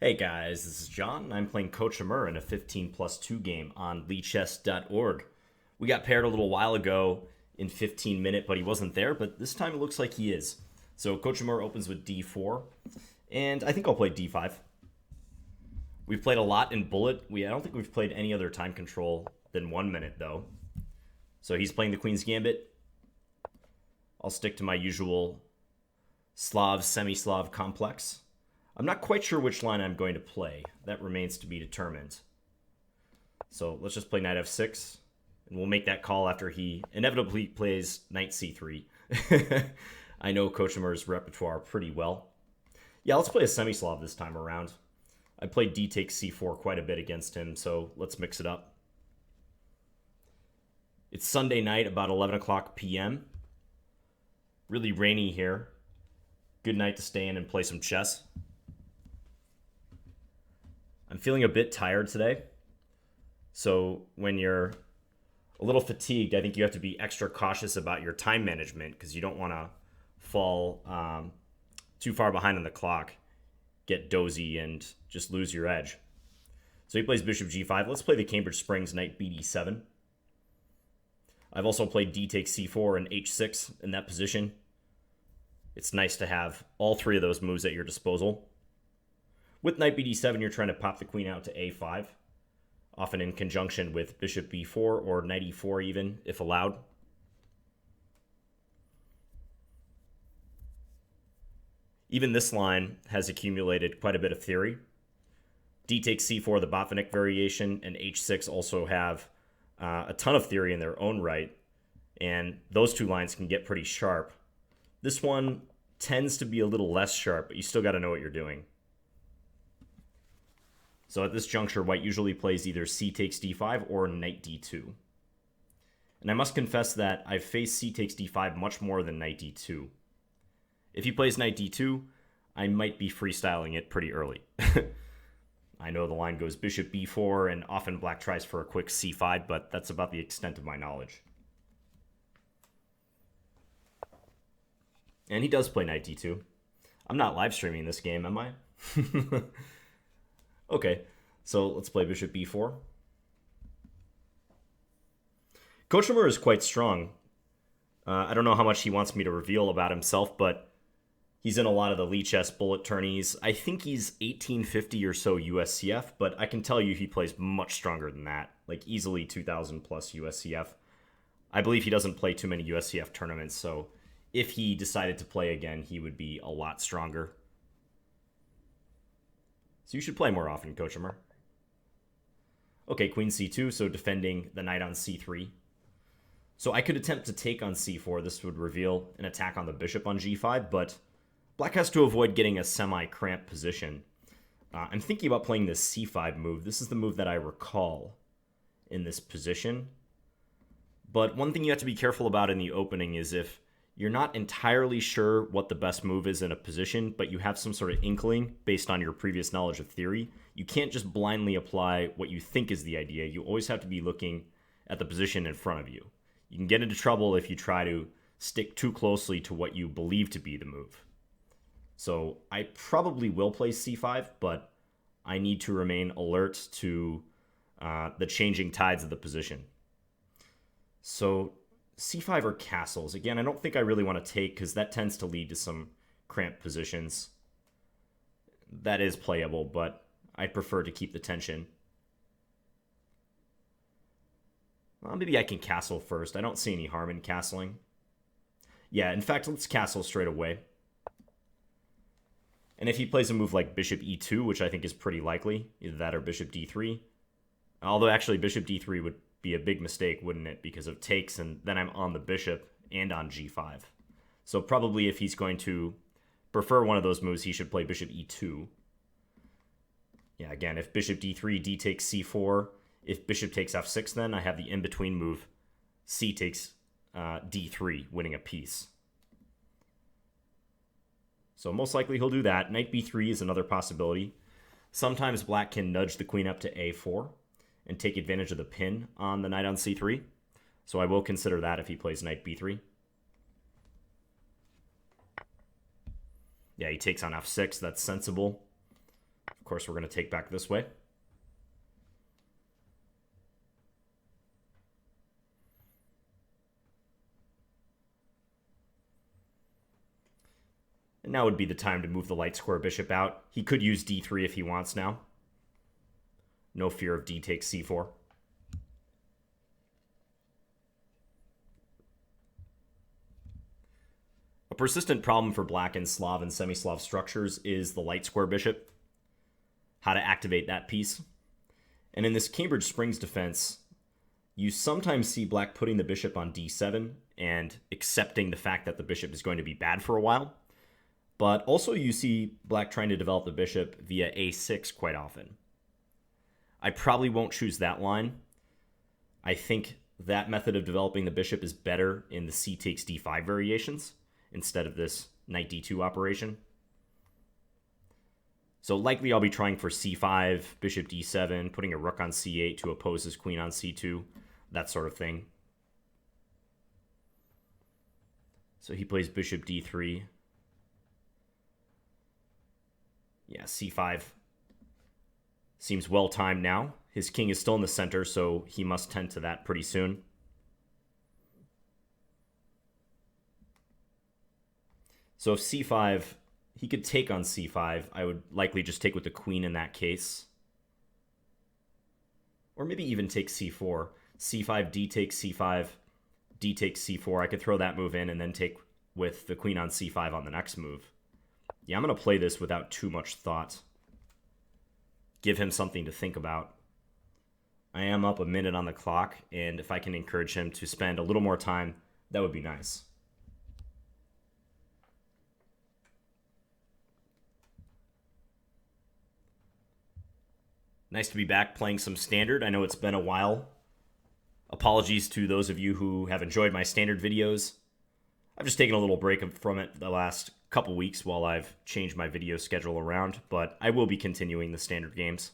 Hey guys, this is John, and I'm playing Kochemer in a 15 plus 2 game on leechess.org. We got paired a little while ago in 15 minute, but he wasn't there, but this time it looks like he is. So Kochemer opens with d4, and I think I'll play d5. We've played a lot in bullet. I don't think we've played any other time control than 1 minute, though. So he's playing the Queen's Gambit. I'll stick to my usual Slav, semi-Slav complex. I'm not quite sure which line I'm going to play. That remains to be determined. So let's just play knight f6, and we'll make that call after he inevitably plays knight c3. I know Kochemer's repertoire pretty well. Yeah, let's play a semi-Slav this time around. I played d takes c4 quite a bit against him, so let's mix it up. It's Sunday night, about 11 o'clock p.m. Really rainy here. Good night to stay in and play some chess. I'm feeling a bit tired today. So when you're a little fatigued, I think you have to be extra cautious about your time management because you don't want to fall too far behind on the clock, get dozy, and just lose your edge. So he plays bishop g5. Let's play the Cambridge Springs knight bd7. I've also played d takes c4 and h6 in that position. It's nice to have all three of those moves at your disposal. With knight bd7, you're trying to pop the queen out to a5, often in conjunction with bishop b4 or knight e4 even, if allowed. Even this line has accumulated quite a bit of theory. D takes c4, the Botvinnik variation, and h6 also have a ton of theory in their own right, and those two lines can get pretty sharp. This one tends to be a little less sharp, but you still got to know what you're doing. So at this juncture, white usually plays either c takes d5 or knight d2. And I must confess that I've faced c takes d5 much more than knight d2. If he plays knight d2, I might be freestyling it pretty early. I know the line goes bishop b4, and often black tries for a quick c5, but that's about the extent of my knowledge. And he does play knight d2. I'm not live streaming this game, am I? Okay, so let's play bishop b4. Kochemer is quite strong. I don't know how much he wants me to reveal about himself, but he's in a lot of the Lichess bullet tourneys. I think he's 1850 or so USCF, but I can tell you he plays much stronger than that, like easily 2,000 plus USCF. I believe he doesn't play too many USCF tournaments, so if he decided to play again, he would be a lot stronger. So you should play more often, Kochemer. Okay, queen c2, so defending the knight on c3. So I could attempt to take on c4. This would reveal an attack on the bishop on g5, but black has to avoid getting a semi-cramped position. I'm thinking about playing this c5 move. This is the move that I recall in this position. But one thing you have to be careful about in the opening is if you're not entirely sure what the best move is in a position, but you have some sort of inkling based on your previous knowledge of theory, you can't just blindly apply what you think is the idea. You always have to be looking at the position in front of you. You can get into trouble if you try to stick too closely to what you believe to be the move. So I probably will play c5, but I need to remain alert to the changing tides of the position. So c5 or castles. Again, I don't think I really want to take because that tends to lead to some cramped positions. That is playable, but I prefer to keep the tension. Well, maybe I can castle first. I don't see any harm in castling. Yeah, in fact, let's castle straight away. And if he plays a move like bishop e2, which I think is pretty likely, either that or bishop d3. Although actually bishop d3 would be a big mistake, wouldn't it? Because of takes, and then I'm on the bishop and on g5. So probably if he's going to prefer one of those moves, he should play bishop e2. Yeah, again, if bishop d3, d takes c4. If bishop takes f6, then I have the in-between move c takes d3, winning a piece. So most likely he'll do that. Knight b3 is another possibility. Sometimes black can nudge the queen up to a4 and take advantage of the pin on the knight on c3. So I will consider that if he plays knight b3. Yeah, he takes on f6. That's sensible. Of course, we're going to take back this way. And now would be the time to move the light square bishop out. He could use d3 if he wants now. No fear of d takes c4. A persistent problem for black in Slav and semi-Slav structures is the light square bishop. How to activate that piece. And in this Cambridge Springs defense, you sometimes see black putting the bishop on d7 and accepting the fact that the bishop is going to be bad for a while. But also you see black trying to develop the bishop via a6 quite often. I probably won't choose that line. I think that method of developing the bishop is better in the c takes d5 variations instead of this knight d2 operation. So likely I'll be trying for c5, bishop d7, putting a rook on c8 to oppose his queen on c2, that sort of thing. So he plays bishop d3. Yeah, c5 seems well timed now. His king is still in the center, so he must tend to that pretty soon. So if c5, he could take on c5. I would likely just take with the queen in that case. Or maybe even take c4. c5, d takes c5, d takes c4. I could throw that move in and then take with the queen on c5 on the next move. Yeah, I'm going to play this without too much thought. Give him something to think about. I am up a minute on the clock, and if I can encourage him to spend a little more time, that would be nice. Nice to be back playing some Standard. I know it's been a while. Apologies to those of you who have enjoyed my Standard videos. I've just taken a little break from it the last couple weeks while I've changed my video schedule around, but I will be continuing the Standard games.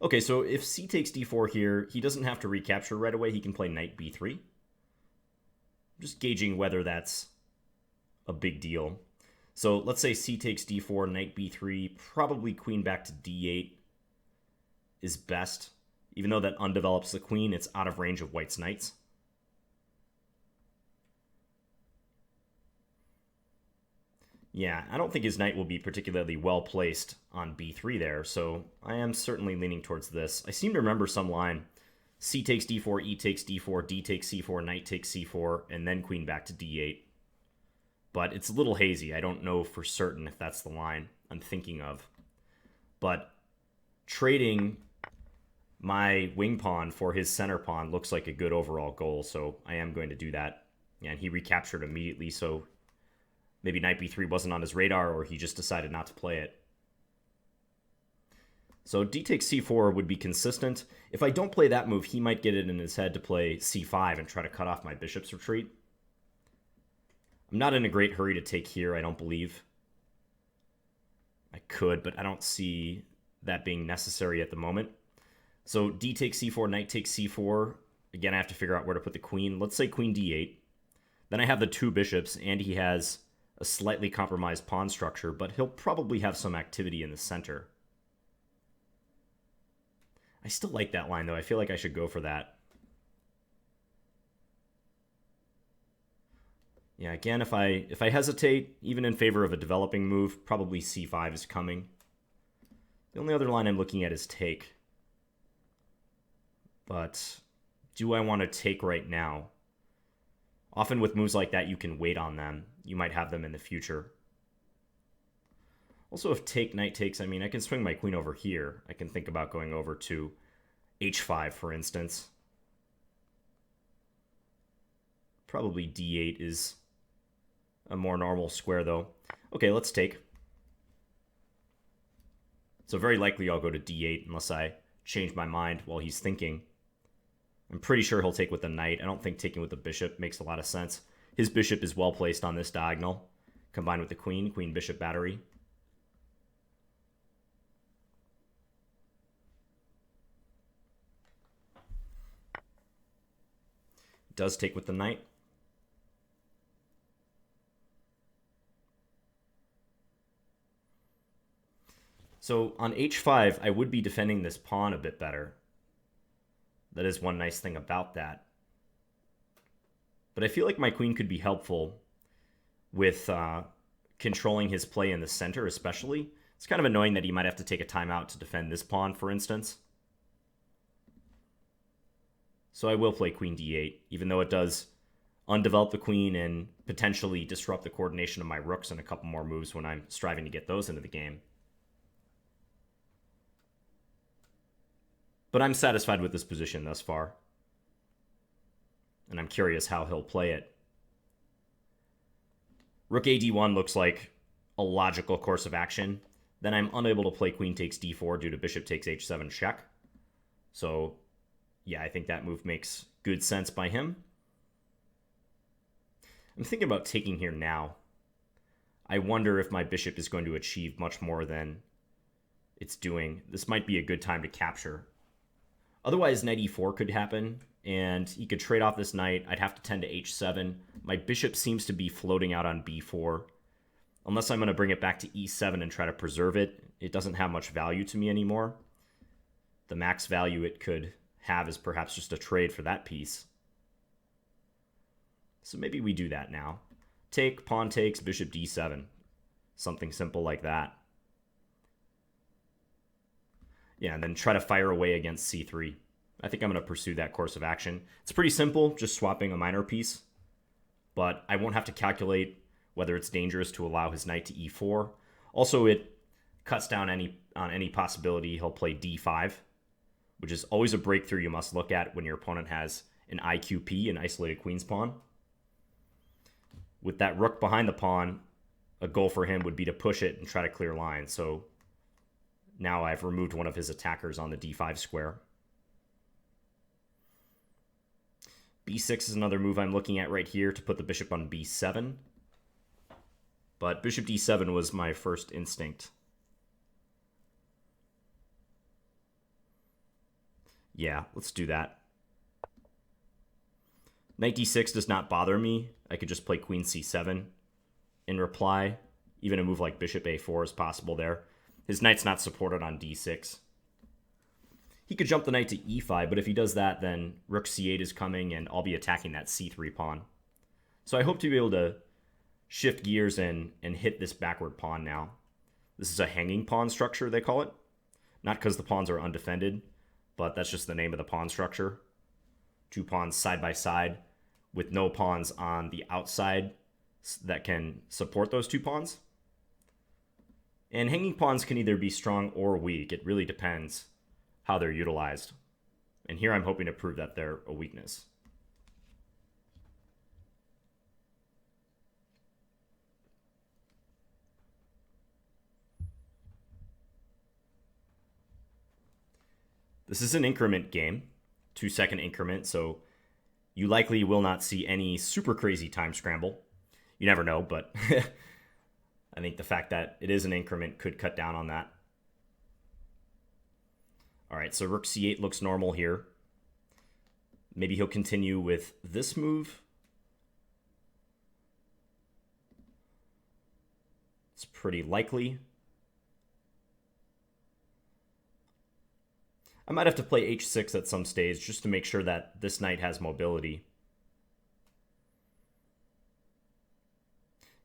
Okay, so if c takes d4 here, he doesn't have to recapture right away. He can play knight b3. I'm just gauging whether that's a big deal. So let's say c takes d4, knight b3, probably queen back to d8 is best. Even though that undevelops the queen, it's out of range of white's knights. Yeah, I don't think his knight will be particularly well placed on b3 there, so I am certainly leaning towards this. I seem to remember some line, c takes d4, e takes d4, d takes c4, knight takes c4, and then queen back to d8. But it's a little hazy. I don't know for certain if that's the line I'm thinking of. But trading my wing pawn for his center pawn looks like a good overall goal, so I am going to do that. Yeah, and he recaptured immediately, so maybe knight b3 wasn't on his radar, or he just decided not to play it. So d takes c4 would be consistent. If I don't play that move, he might get it in his head to play c5 and try to cut off my bishop's retreat. I'm not in a great hurry to take here, I don't believe. I could, but I don't see that being necessary at the moment. So d takes c4, knight takes c4. Again, I have to figure out where to put the queen. Let's say queen d8. Then I have the two bishops, and he has a slightly compromised pawn structure, but he'll probably have some activity in the center. I still like that line, though. I feel like I should go for that. Yeah, again, if I hesitate, even in favor of a developing move, probably c5 is coming. The only other line I'm looking at is take. But do I want to take right now? Often with moves like that, you can wait on them. You might have them in the future. Also, if take, knight takes, I mean, I can swing my queen over here. I can think about going over to h5, for instance. Probably d8 is a more normal square, though. Okay, let's take. So very likely I'll go to d8 unless I change my mind while he's thinking. I'm pretty sure he'll take with the knight. I don't think taking with the bishop makes a lot of sense. His bishop is well placed on this diagonal, combined with the queen, queen-bishop battery. Does take with the knight. So on h5, I would be defending this pawn a bit better. That is one nice thing about that. But I feel like my queen could be helpful with controlling his play in the center especially. It's kind of annoying that he might have to take a timeout to defend this pawn, for instance. So I will play queen d8, even though it does undevelop the queen and potentially disrupt the coordination of my rooks in a couple more moves when I'm striving to get those into the game. But I'm satisfied with this position thus far. And I'm curious how he'll play it. Rook a d1 looks like a logical course of action. Then I'm unable to play queen takes d4 due to bishop takes h7 check. So, yeah, I think that move makes good sense by him. I'm thinking about taking here now. I wonder if my bishop is going to achieve much more than it's doing. This might be a good time to capture. Otherwise, knight e4 could happen, and he could trade off this knight. I'd have to tend to h7. My bishop seems to be floating out on b4. Unless I'm going to bring it back to e7 and try to preserve it, it doesn't have much value to me anymore. The max value it could have is perhaps just a trade for that piece. So maybe we do that now. Take, pawn takes, bishop d7. Something simple like that. Yeah, and then try to fire away against c3. I think I'm going to pursue that course of action. It's pretty simple, just swapping a minor piece. But I won't have to calculate whether it's dangerous to allow his knight to e4. Also, it cuts down on any possibility he'll play d5, which is always a breakthrough you must look at when your opponent has an IQP, an isolated queen's pawn. With that rook behind the pawn, a goal for him would be to push it and try to clear lines. So now I've removed one of his attackers on the d5 square. b6 is another move I'm looking at right here to put the bishop on b7. But bishop d7 was my first instinct. Yeah, let's do that. Knight d6 does not bother me. I could just play queen c7 in reply. Even a move like bishop a4 is possible there. His knight's not supported on d6. He could jump the knight to e5, but if he does that, then rook c8 is coming, and I'll be attacking that c3 pawn. So I hope to be able to shift gears and hit this backward pawn now. This is a hanging pawn structure, they call it. Not because the pawns are undefended, but that's just the name of the pawn structure. Two pawns side by side with no pawns on the outside that can support those two pawns. And hanging pawns can either be strong or weak. It really depends how they're utilized. And here I'm hoping to prove that they're a weakness. This is an increment game, 2-second increment, so you likely will not see any super crazy time scramble. You never know, but I think the fact that it is an increment could cut down on that. All right, so rook c8 looks normal here. Maybe he'll continue with this move. It's pretty likely. I might have to play h6 at some stage just to make sure that this knight has mobility.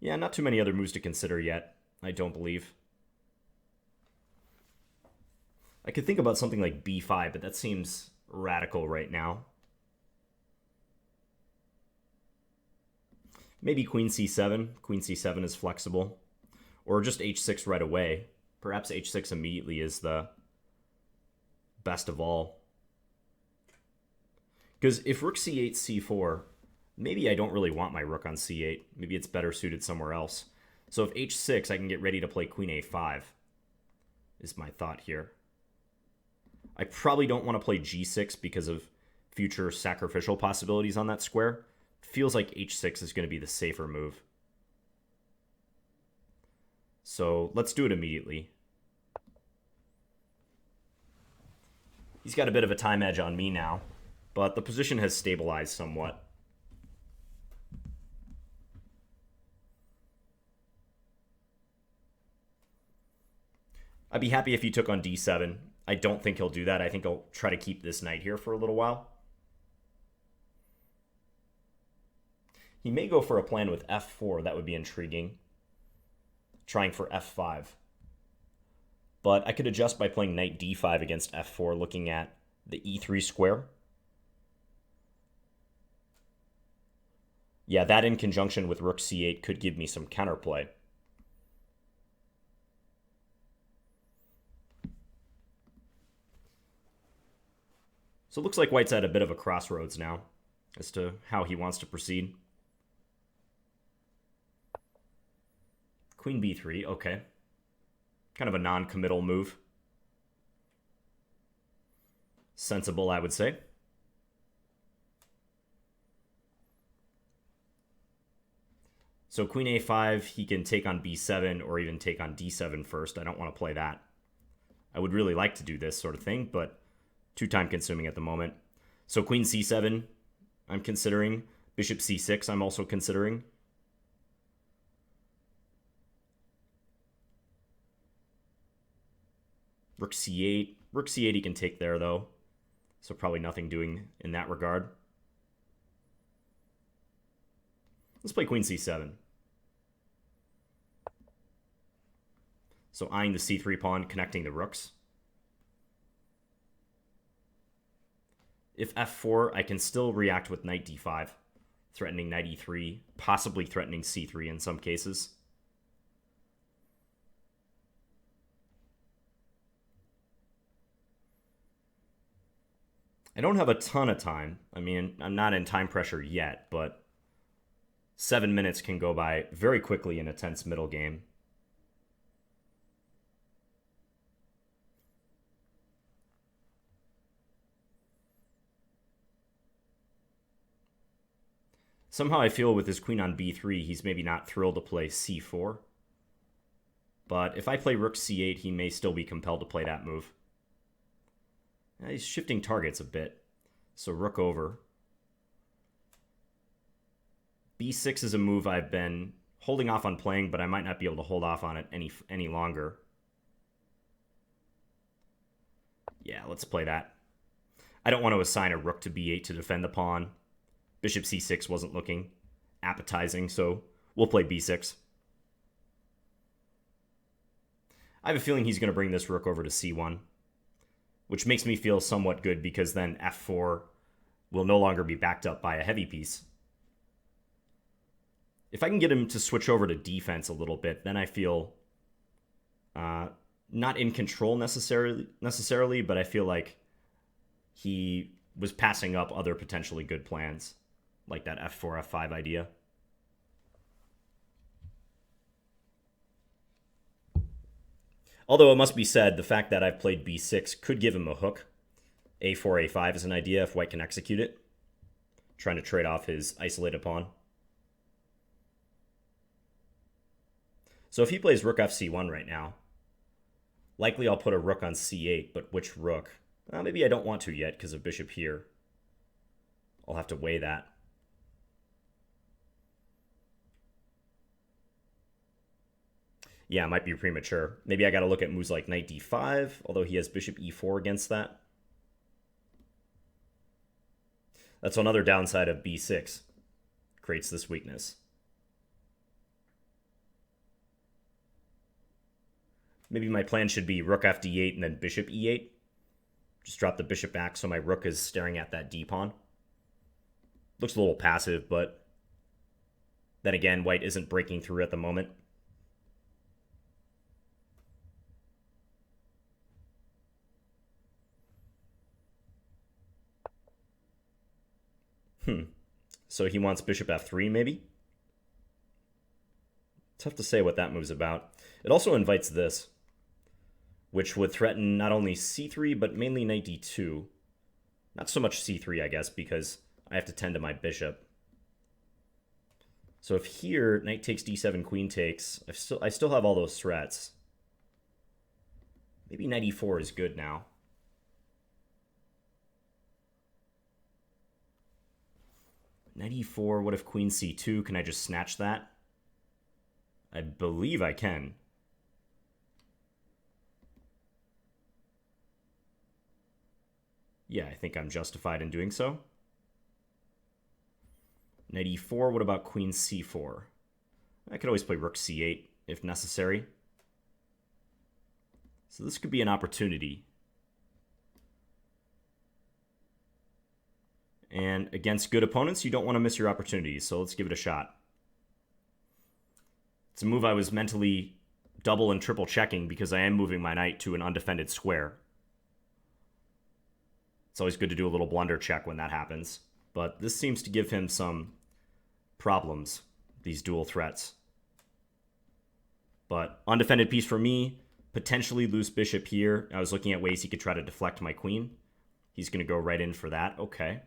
Yeah, not too many other moves to consider yet, I don't believe. I could think about something like b5, but that seems radical right now. Maybe queen c7. Queen c7 is flexible. Or just h6 right away. Perhaps h6 immediately is the best of all. Because if rook c8, c4, maybe I don't really want my rook on c8. Maybe it's better suited somewhere else. So if h6, I can get ready to play queen a5, is my thought here. I probably don't want to play g6 because of future sacrificial possibilities on that square. Feels like h6 is going to be the safer move. So let's do it immediately. He's got a bit of a time edge on me now, but the position has stabilized somewhat. I'd be happy if he took on d7. I don't think he'll do that. I think he'll try to keep this knight here for a little while. He may go for a plan with f4. That would be intriguing. Trying for f5. But I could adjust by playing knight d5 against f4, looking at the e3 square. Yeah, that in conjunction with rook c8 could give me some counterplay. So it looks like White's at a bit of a crossroads now as to how he wants to proceed. Queen b3, okay. Kind of a non-committal move. Sensible, I would say. So queen a5, he can take on b7 or even take on d7 first. I don't want to play that. I would really like to do this sort of thing, but too time consuming at the moment. So queen c7, I'm considering. Bishop c6, I'm also considering. Rook c8. Rook c8 he can take there, though. So probably nothing doing in that regard. Let's play queen c7. So eyeing the c3 pawn, connecting the rooks. If f4, I can still react with knight d5, threatening knight e3, possibly threatening c3 in some cases. I don't have a ton of time. I mean, I'm not in time pressure yet, but 7 minutes can go by very quickly in a tense middle game. Somehow I feel with his queen on b3, he's maybe not thrilled to play c4. But if I play rook c8, he may still be compelled to play that move. He's shifting targets a bit. So rook over. b6 is a move I've been holding off on playing, but I might not be able to hold off on it any longer. Yeah, let's play that. I don't want to assign a rook to b8 to defend the pawn. Bishop c6 wasn't looking appetizing, so we'll play b6. I have a feeling he's going to bring this rook over to c1, which makes me feel somewhat good because then f4 will no longer be backed up by a heavy piece. If I can get him to switch over to defense a little bit, then I feel not in control necessarily, but I feel like he was passing up other potentially good plans, like that f4, f5 idea. Although it must be said, the fact that I've played b6 could give him a hook. a4, a5 is an idea if White can execute it. Trying to trade off his isolated pawn. So if he plays rook fc1 right now, likely I'll put a rook on c8, but which rook? Maybe I don't want to yet because of bishop here. I'll have to weigh that. Yeah, it might be premature. Maybe I got to look at moves like knight d5, although he has bishop e4 against that. That's another downside of b6. Creates this weakness. Maybe my plan should be rook fd8 and then bishop e8. Just drop the bishop back so my rook is staring at that d-pawn. Looks a little passive, but then again, White isn't breaking through at the moment. So he wants bishop f3, maybe? Tough to say what that move's about. It also invites this, which would threaten not only c3, but mainly knight d2. Not so much c3, I guess, because I have to tend to my bishop. So if here, knight takes d7, queen takes, I still have all those threats. Maybe knight e4 is good now. Knight e4, what if queen c2? Can I just snatch that? I believe I can. Yeah, I think I'm justified in doing so. Knight e4, what about queen c4? I could always play rook c8 if necessary. So this could be an opportunity. And against good opponents, you don't want to miss your opportunities, so let's give it a shot. It's a move I was mentally double and triple checking because I am moving my knight to an undefended square. It's always good to do a little blunder check when that happens. But this seems to give him some problems, these dual threats. But undefended piece for me, potentially loose bishop here. I was looking at ways he could try to deflect my queen. He's going to go right in for that. Okay.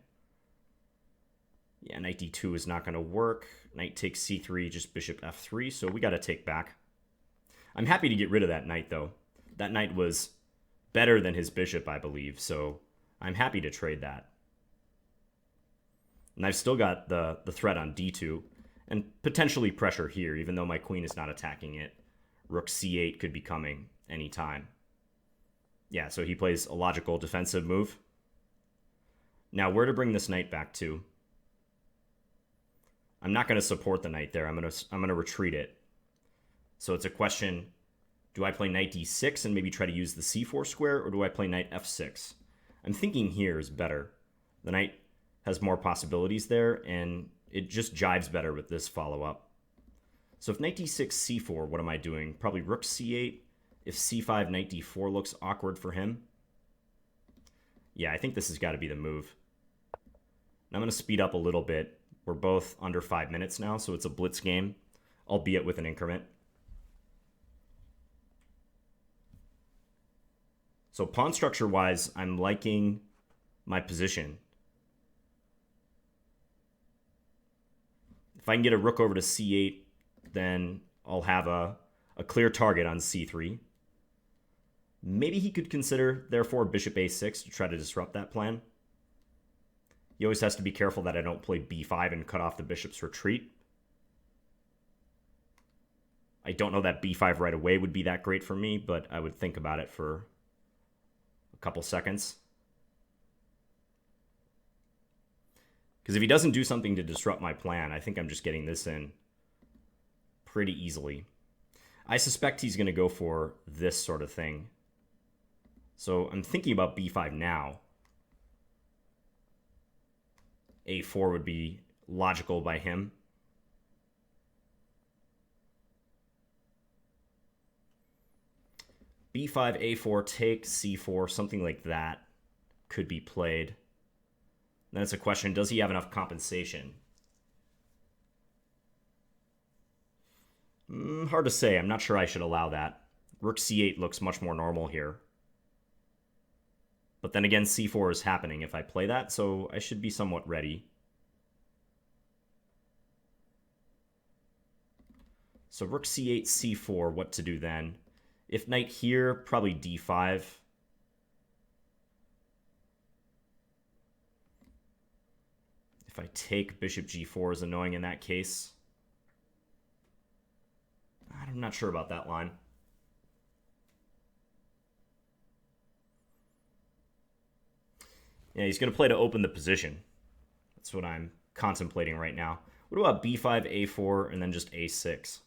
Yeah, knight d2 is not going to work. Knight takes c3, just bishop f3, so we got to take back. I'm happy to get rid of that knight, though. That knight was better than his bishop, I believe, so I'm happy to trade that. And I've still got the threat on d2, and potentially pressure here, even though my queen is not attacking it. Rook c8 could be coming anytime. Yeah, so he plays a logical defensive move. Now, where to bring this knight back to? I'm not going to support the knight there. I'm going to retreat it. So it's a question, do I play knight d6 and maybe try to use the c4 square, or do I play knight f6? I'm thinking here is better. The knight has more possibilities there, and it just jives better with this follow-up. So if knight d6, c4, what am I doing? Probably rook c8. If c5, knight d4 looks awkward for him. Yeah, I think this has got to be the move. I'm going to speed up a little bit. We're both under 5 minutes now, so it's a blitz game, albeit with an increment. So pawn structure-wise, I'm liking my position. If I can get a rook over to c8, then I'll have a clear target on c3. Maybe he could consider, therefore, bishop a6 to try to disrupt that plan. He always has to be careful that I don't play b5 and cut off the bishop's retreat. I don't know that b5 right away would be that great for me, but I would think about it for a couple seconds. Because if he doesn't do something to disrupt my plan, I think I'm just getting this in pretty easily. I suspect he's going to go for this sort of thing. So I'm thinking about b5 now. a4 would be logical by him. b5, a4, take, c4, something like that could be played. Then it's a question, does he have enough compensation? Hard to say. I'm not sure I should allow that. Rook c8 looks much more normal here. But then again, c4 is happening if I play that, so I should be somewhat ready. So rook c8, c4, what to do then? If knight here, probably d5. If I take bishop g4 is annoying in that case. I'm not sure about that line. Yeah, he's going to play to open the position. That's what I'm contemplating right now. What about b5, a4, and then just a6?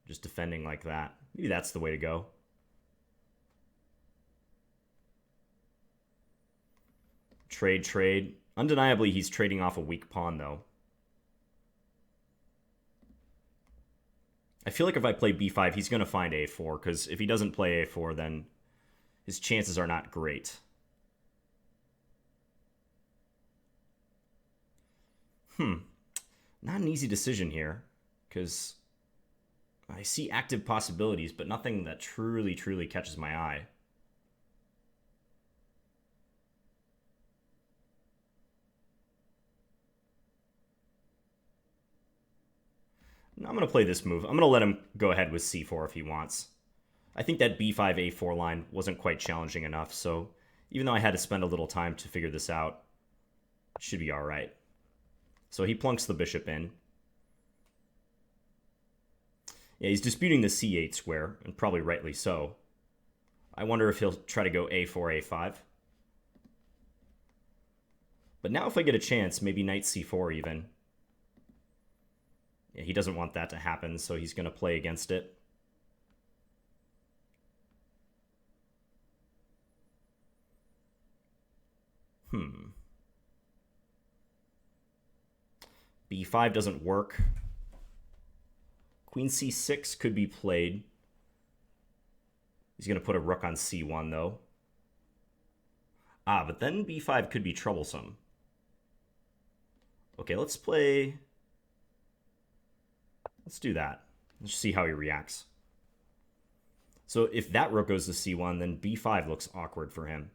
Just defending like that. Maybe that's the way to go. Trade, trade. Undeniably, he's trading off a weak pawn, though. I feel like if I play b5, he's going to find a4, because if he doesn't play a4, then his chances are not great. Not an easy decision here, because I see active possibilities, but nothing that truly catches my eye. I'm going to play this move. I'm going to let him go ahead with c4 if he wants. I think that b5, a4 line wasn't quite challenging enough, so even though I had to spend a little time to figure this out, it should be all right. So he plunks the bishop in. Yeah, he's disputing the c8 square, and probably rightly so. I wonder if he'll try to go a4, a5. But now if I get a chance, maybe knight c4 even. Yeah, he doesn't want that to happen, so he's going to play against it. b5 doesn't work. Queen c6 could be played. He's going to put a rook on c1, though. Ah, but then b5 could be troublesome. Okay, let's play... Let's do that. Let's see how he reacts. So if that rook goes to c1, then b5 looks awkward for him.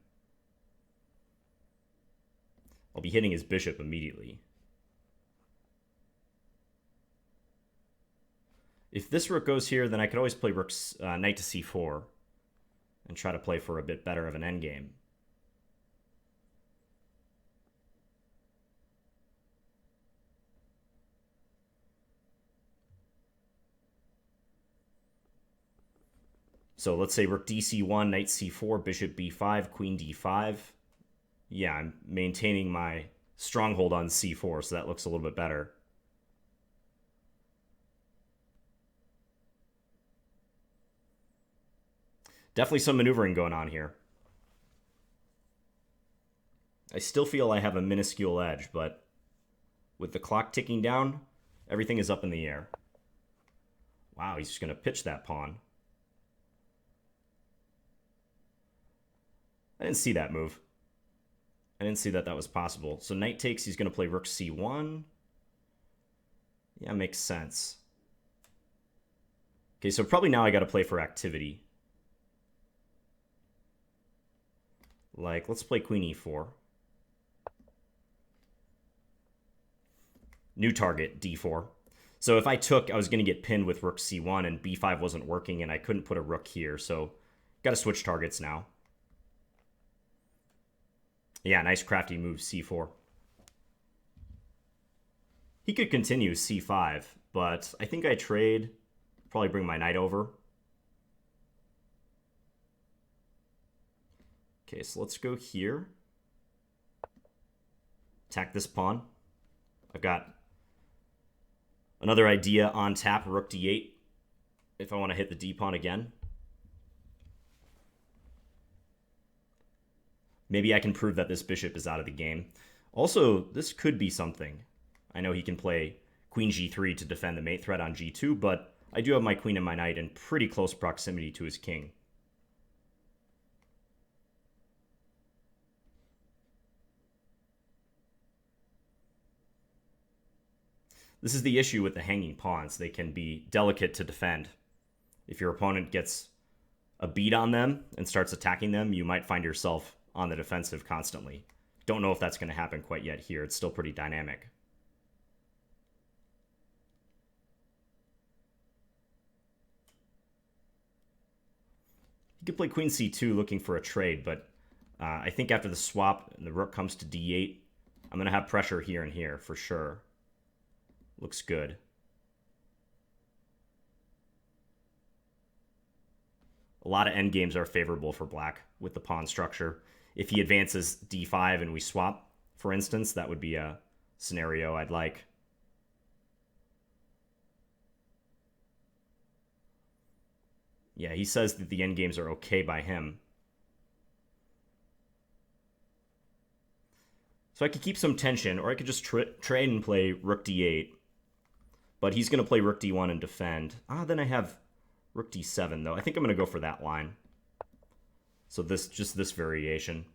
I'll be hitting his bishop immediately. If this rook goes here, then I could always play knight to c4 and try to play for a bit better of an endgame. So let's say rook dc1, knight c4, bishop b5, queen d5. Yeah, I'm maintaining my stronghold on c4, so that looks a little bit better. Definitely some maneuvering going on here. I still feel I have a minuscule edge, but with the clock ticking down, everything is up in the air. Wow, he's just going to pitch that pawn. I didn't see that move. I didn't see that that was possible. So knight takes, he's going to play rook c1. Yeah, makes sense. Okay, so probably now I got to play for activity. Like, let's play queen e4. New target, d4. So if I took, I was going to get pinned with rook c1, and b5 wasn't working, and I couldn't put a rook here. So got to switch targets now. Yeah, nice crafty move, c4. He could continue c5, but I think I trade, probably bring my knight over. Okay, so let's go here. Attack this pawn. I've got another idea on tap, rook d8, if I want to hit the d-pawn again. Maybe I can prove that this bishop is out of the game. Also, this could be something. I know he can play queen g3 to defend the mate threat on g2, but I do have my queen and my knight in pretty close proximity to his king. This is the issue with the hanging pawns. They can be delicate to defend. If your opponent gets a beat on them and starts attacking them, you might find yourself on the defensive constantly. Don't know if that's going to happen quite yet here. It's still pretty dynamic. You could play queen c2 looking for a trade, but I think after the swap and the rook comes to d8, I'm going to have pressure here and here for sure. Looks good. A lot of endgames are favorable for black with the pawn structure. If he advances d5 and we swap, for instance, that would be a scenario I'd like. Yeah, he says that the endgames are okay by him. So I could keep some tension, or I could just trade and play rook d8. But he's going to play rook d1 and defend. Then I have rook d7, though. I think I'm going to go for that line. So just this variation.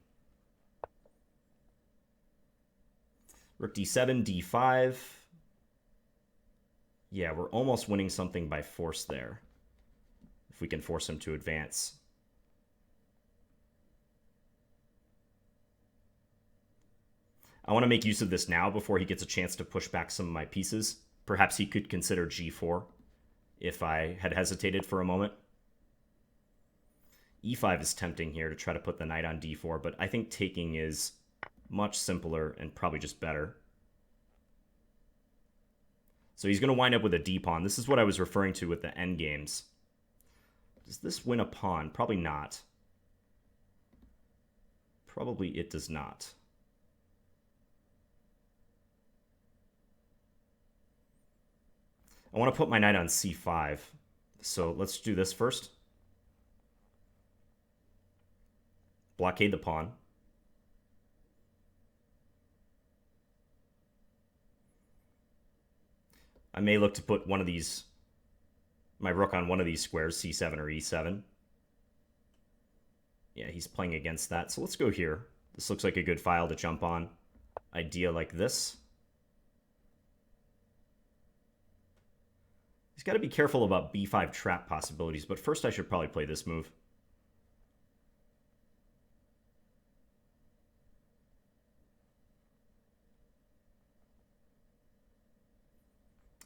Rook d7, d5. Yeah, we're almost winning something by force there. If we can force him to advance. I want to make use of this now before he gets a chance to push back some of my pieces. Perhaps he could consider g4 if I had hesitated for a moment. e5 is tempting here to try to put the knight on d4, but I think taking is much simpler and probably just better. So he's going to wind up with a d-pawn. This is what I was referring to with the endgames. Does this win a pawn? Probably not. Probably it does not. I want to put my knight on c5. So let's do this first. Blockade the pawn. I may look to put one of these, my rook on one of these squares, c7 or e7. Yeah, he's playing against that. So let's go here. This looks like a good file to jump on. Idea like this. He's got to be careful about b5 trap possibilities, but first I should probably play this move.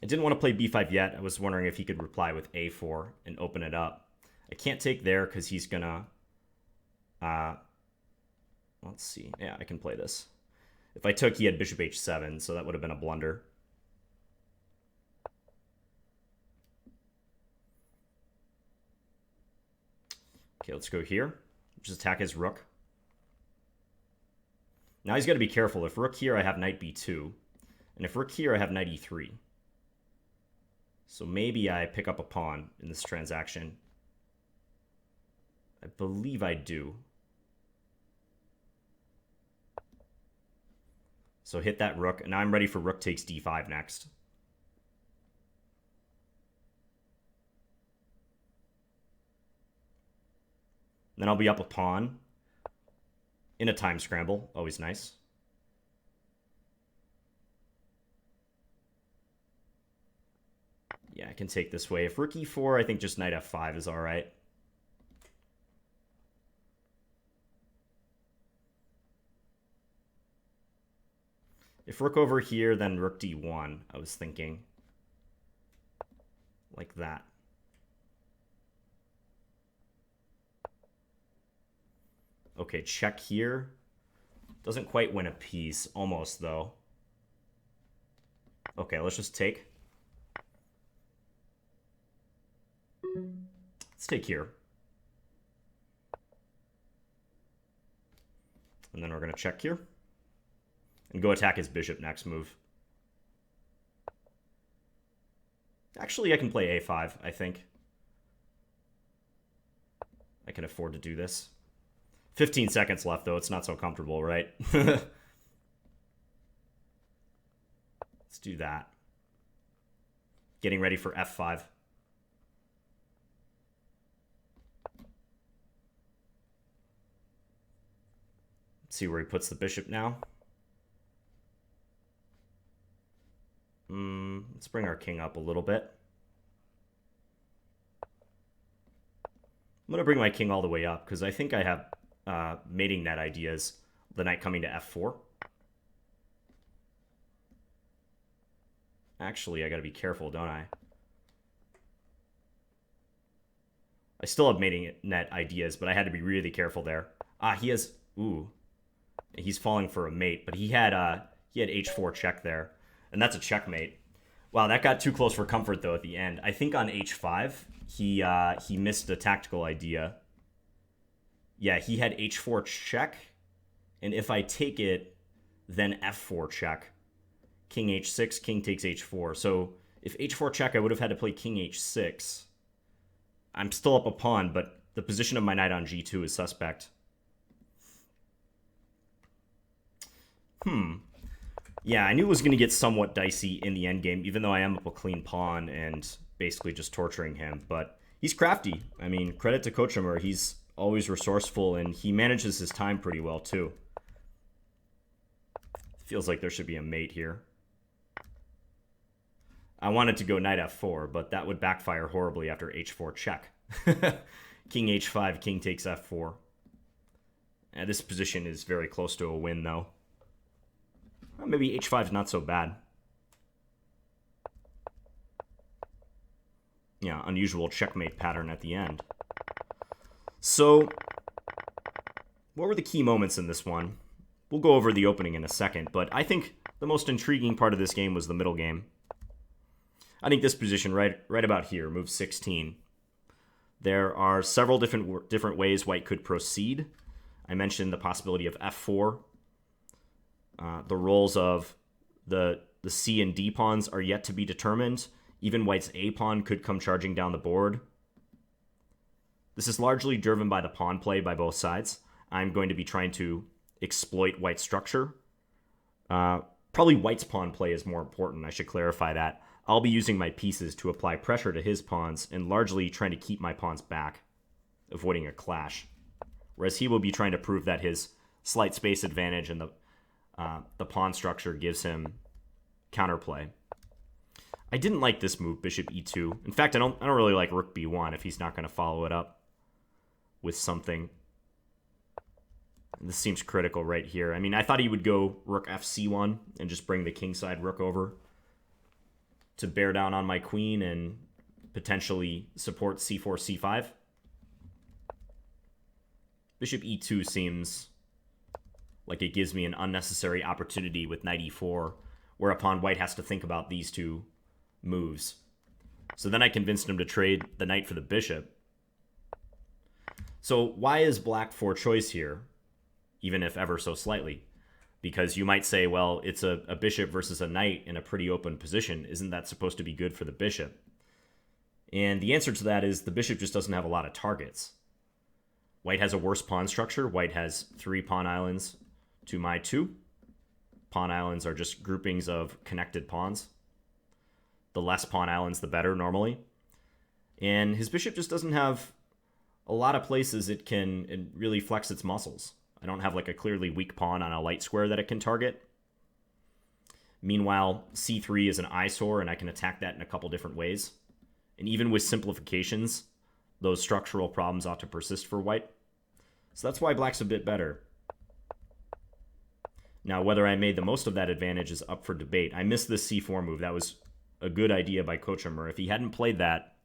I didn't want to play b5 yet. I was wondering if he could reply with a4 and open it up. I can't take there because he's gonna... let's see. Yeah, I can play this. If I took, he had bishop h7, so that would have been a blunder. Okay, let's go here. Just attack his rook. Now he's got to be careful. If rook here, I have knight b2. And if rook here, I have knight e3. So maybe I pick up a pawn in this transaction. I believe I do. So hit that rook, and now I'm ready for rook takes d5 next. Then I'll be up a pawn in a time scramble. Always nice. Yeah, I can take this way. If rook e4, I think just knight f5 is all right. If rook over here, then rook d1, I was thinking. Like that. Okay, check here. Doesn't quite win a piece. Almost, though. Okay, let's just take. Let's take here. And then we're going to check here. And go attack his bishop next move. Actually, I can play a5, I think. I can afford to do this. 15 seconds left, though. It's not so comfortable, right? Let's do that. Getting ready for f5. Let's see where he puts the bishop now. Let's bring our king up a little bit. I'm going to bring my king all the way up because I think I have mating net ideas. The knight coming to f4. Actually, I got to be careful, don't I? I still have mating net ideas, but I had to be really careful there. He has... Ooh. He's falling for a mate, but he had h4 check there. And that's a checkmate. Wow, that got too close for comfort, though, at the end. I think on h5, he missed a tactical idea. Yeah, he had h4 check. And if I take it, then f4 check. King h6, king takes h4. So if h4 check, I would have had to play king h6. I'm still up a pawn, but the position of my knight on g2 is suspect. Yeah, I knew it was going to get somewhat dicey in the endgame, even though I am up a clean pawn and basically just torturing him. But he's crafty. I mean, credit to Kochemer. He's always resourceful, and he manages his time pretty well, too. Feels like there should be a mate here. I wanted to go knight f4, but that would backfire horribly after h4 check. King h5, king takes f4. This position is very close to a win, though. Well, maybe h5 is not so bad. Yeah, unusual checkmate pattern at the end. So, what were the key moments in this one? We'll go over the opening in a second, but I think the most intriguing part of this game was the middle game. I think this position right about here, move 16. There are several different ways white could proceed. I mentioned the possibility of f4. The roles of the C and D pawns are yet to be determined. Even white's A pawn could come charging down the board. This is largely driven by the pawn play by both sides. I'm going to be trying to exploit white's structure. Probably white's pawn play is more important. I should clarify that. I'll be using my pieces to apply pressure to his pawns and largely trying to keep my pawns back, avoiding a clash. Whereas he will be trying to prove that his slight space advantage and the pawn structure gives him counterplay. I didn't like this move, bishop e2. In fact, I don't really like rook b1 if he's not going to follow it up with something. And this seems critical right here. I mean, I thought he would go rook fc1 and just bring the kingside rook over to bear down on my queen and potentially support c4, c5. Bishop e2 seems like it gives me an unnecessary opportunity with knight e4, whereupon white has to think about these two moves. So then I convinced him to trade the knight for the bishop. So why is black for choice here, even if ever so slightly? Because you might say, well, it's a bishop versus a knight in a pretty open position. Isn't that supposed to be good for the bishop? And the answer to that is the bishop just doesn't have a lot of targets. White has a worse pawn structure. White has 3 pawn islands to my 2. Pawn islands are just groupings of connected pawns. The less pawn islands, the better normally. And his bishop just doesn't have a lot of places it can really flex its muscles. I don't have like a clearly weak pawn on a light square that it can target. Meanwhile, c3 is an eyesore, and I can attack that in a couple different ways. And even with simplifications, those structural problems ought to persist for white. So that's why black's a bit better. Now, whether I made the most of that advantage is up for debate. I missed this c4 move. That was a good idea by kochemer. If he hadn't played that,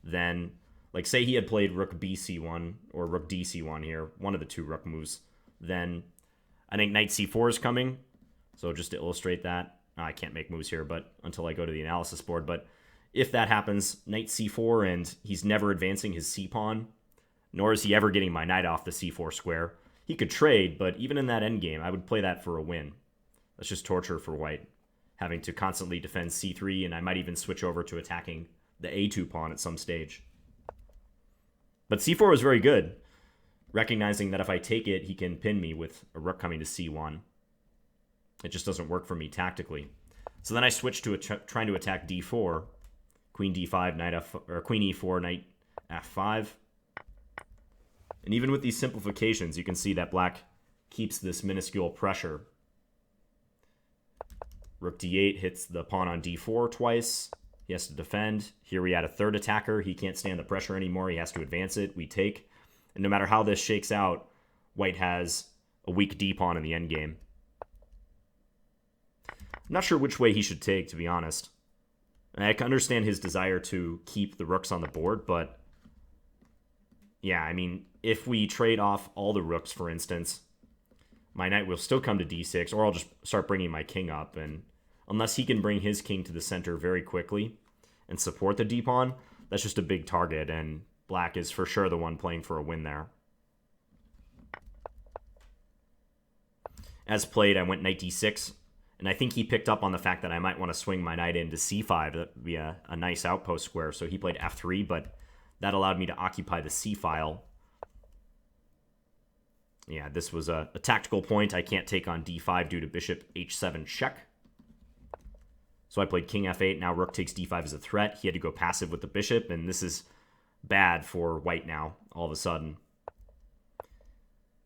then, like, say he had played rook bc1 or rook dc1 here, one of the two rook moves, then I think knight c4 is coming. So just to illustrate that, I can't make moves here, but until I go to the analysis board. But if that happens, knight c4, and he's never advancing his c-pawn, nor is he ever getting my knight off the c4 square. He could trade, but even in that endgame, I would play that for a win. That's just torture for white, having to constantly defend c3, and I might even switch over to attacking the a2 pawn at some stage. But c4 was very good, recognizing that if I take it, he can pin me with a rook coming to c1. It just doesn't work for me tactically. So then I switched to trying to attack d4, queen d5, knight f, or queen e4, knight f5. And even with these simplifications, you can see that black keeps this minuscule pressure. Rook d8 hits the pawn on d4 twice. He has to defend. Here we add a third attacker. He can't stand the pressure anymore. He has to advance it. We take. And no matter how this shakes out, white has a weak d-pawn in the endgame. I'm not sure which way he should take, to be honest. I can understand his desire to keep the rooks on the board, but yeah, I mean, if we trade off all the rooks, for instance, my knight will still come to d6, or I'll just start bringing my king up, and unless he can bring his king to the center very quickly and support the d-pawn, that's just a big target, and black is for sure the one playing for a win there. As played, I went knight d6, and I think he picked up on the fact that I might want to swing my knight into c5. That would be a nice outpost square, so he played f3, but that allowed me to occupy the c-file. Yeah, this was a tactical point. I can't take on d5 due to bishop h7 check. So I played king f8. Now rook takes d5 as a threat. He had to go passive with the bishop, and this is bad for white now, all of a sudden.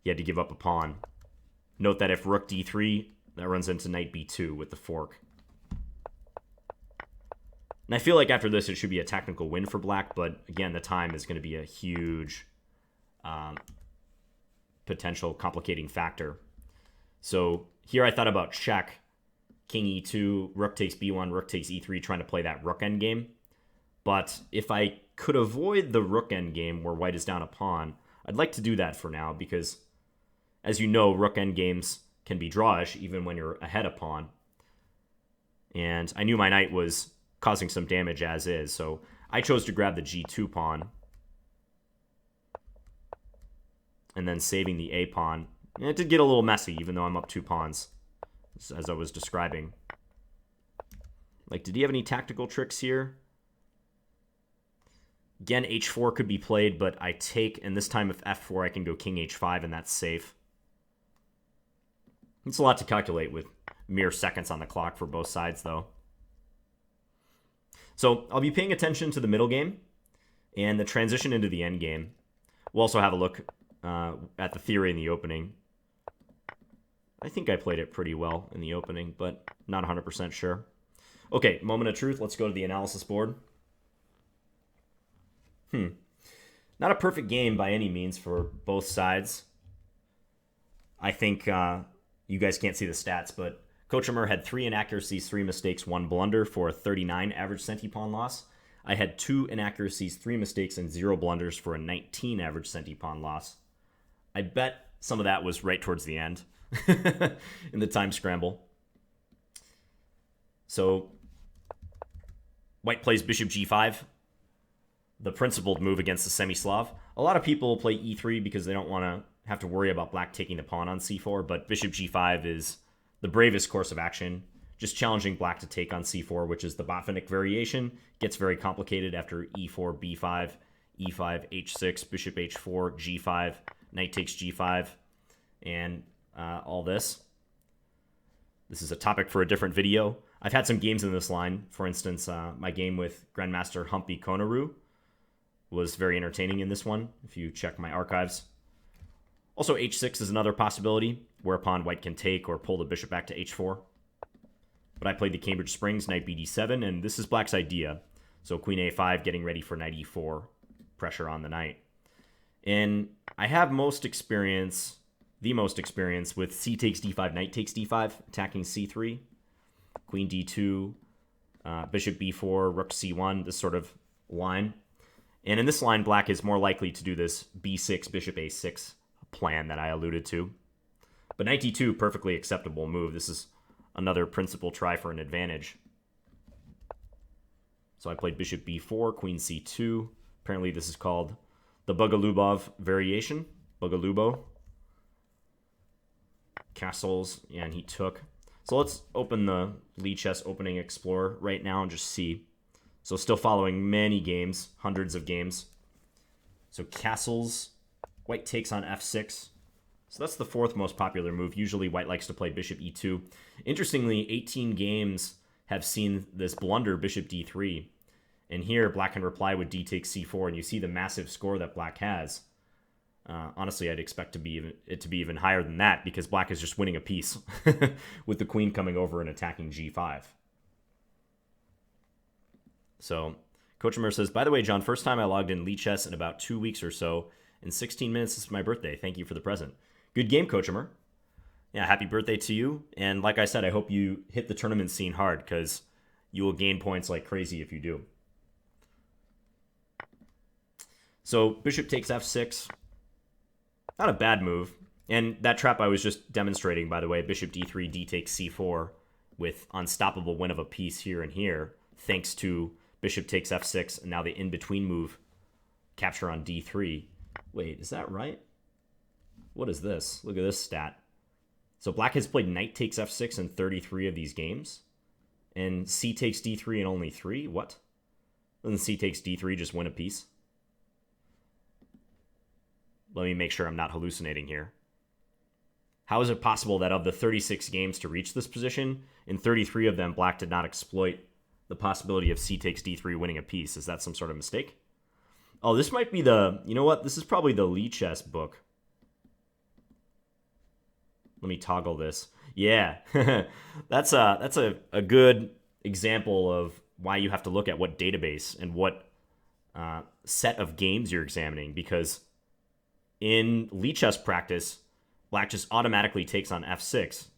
He had to give up a pawn. Note that if rook d3, that runs into knight b2 with the fork. And I feel like after this, it should be a technical win for black, but again, the time is going to be a huge potential complicating factor. So here I thought about check, king e2, rook takes b1, rook takes e3, trying to play that rook endgame. But if I could avoid the rook endgame where white is down a pawn, I'd like to do that for now because, as you know, rook endgames can be drawish even when you're ahead a pawn. And I knew my knight was causing some damage as is, so I chose to grab the g2 pawn and then saving the a pawn. And it did get a little messy, even though I'm up 2 pawns, as I was describing. Like, did he have any tactical tricks here? Again, h4 could be played, but I take, and this time if f4, I can go king h5, and that's safe. It's a lot to calculate with mere seconds on the clock for both sides, though. So I'll be paying attention to the middle game and the transition into the end game. We'll also have a look at the theory in the opening. I think I played it pretty well in the opening, but not 100% sure. Okay, moment of truth. Let's go to the analysis board. Not a perfect game by any means for both sides. I think you guys can't see the stats, but Kochemer had 3 inaccuracies, 3 mistakes, 1 blunder for a 39 average centipawn loss. I had 2 inaccuracies, 3 mistakes, and 0 blunders for a 19 average centipawn loss. I bet some of that was right towards the end in the time scramble. So white plays bishop g5, the principled move against the semi-Slav. A lot of people play e3 because they don't want to have to worry about black taking the pawn on c4, but bishop g5 is the bravest course of action, just challenging black to take on c4, which is the Botvinnik variation. Gets very complicated after e4, b5, e5, h6, bishop h4, g5, knight takes g5, and all this. This is a topic for a different video. I've had some games in this line. For instance, my game with Grandmaster Humpy Konaru was very entertaining in this one, if you check my archives. Also, h6 is another possibility, whereupon white can take or pull the bishop back to h4. But I played the Cambridge Springs, knight bd7, and this is black's idea. So queen a5, getting ready for knight e4, pressure on the knight. And I have the most experience with c takes d5, knight takes d5, attacking c3, queen d2, bishop b4, rook c1, this sort of line. And in this line, black is more likely to do this b6, bishop a6 plan that I alluded to. But knight d2, perfectly acceptable move. This is another principal try for an advantage. So I played bishop b4, queen c2. Apparently this is called the Boголюбов variation. Boголюбов. Castles, and he took. So let's open the Lichess Opening Explorer right now and just see. So still following many games, hundreds of games. So castles, white takes on f6. So that's the 4th most popular move. Usually white likes to play bishop e2. Interestingly, 18 games have seen this blunder bishop d3. And here black can reply with d takes c4, and you see the massive score that black has. Honestly, I'd expect it to be even higher than that because black is just winning a piece with the queen coming over and attacking g5. So Kochemer says, by the way, John, first time I logged in Lichess in about 2 weeks or so. In 16 minutes, this is my birthday. Thank you for the present. Good game, Kochemer. Yeah, happy birthday to you. And like I said, I hope you hit the tournament scene hard because you will gain points like crazy if you do. So bishop takes f6. Not a bad move. And that trap I was just demonstrating, by the way, bishop d3, d takes c4 with unstoppable win of a piece here and here, thanks to bishop takes f6 and now the in-between move, capture on d3. Wait, is that right? What is this? Look at this stat. So black has played knight takes f6 in 33 of these games, and c takes d3 in only 3? What? Doesn't c takes d3 just win a piece? Let me make sure I'm not hallucinating here. How is it possible that of the 36 games to reach this position, in 33 of them, black did not exploit the possibility of c takes d3 winning a piece? Is that some sort of mistake? Oh, this might be the... You know what? This is probably the Lichess book. Let me toggle this. Yeah. That's a good example of why you have to look at what database and what set of games you're examining, because in Lichess practice, black just automatically takes on f6.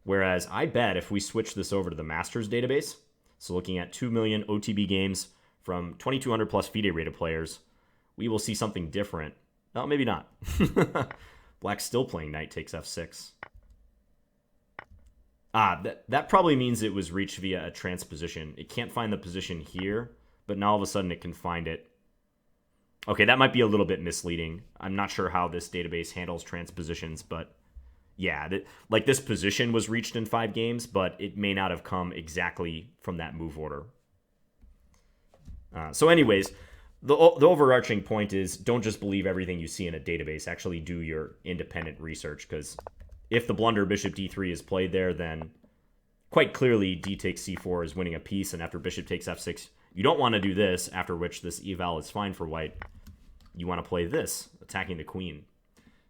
Whereas I bet if we switch this over to the Masters database, so looking at 2 million OTB games from 2,200 plus FIDE rated players, we will see something different. No, maybe not. Black's still playing knight takes f6. That probably means it was reached via a transposition. It can't find the position here, but now all of a sudden it can find it. Okay, that might be a little bit misleading. I'm not sure how this database handles transpositions, but yeah, like this position was reached in 5 games, but it may not have come exactly from that move order. So anyways, the overarching point is don't just believe everything you see in a database. Actually do your independent research, because if the blunder bishop d3 is played there, then quite clearly d takes c4 is winning a piece, and after bishop takes f6, you don't want to do this, after which this eval is fine for white. You want to play this, attacking the queen.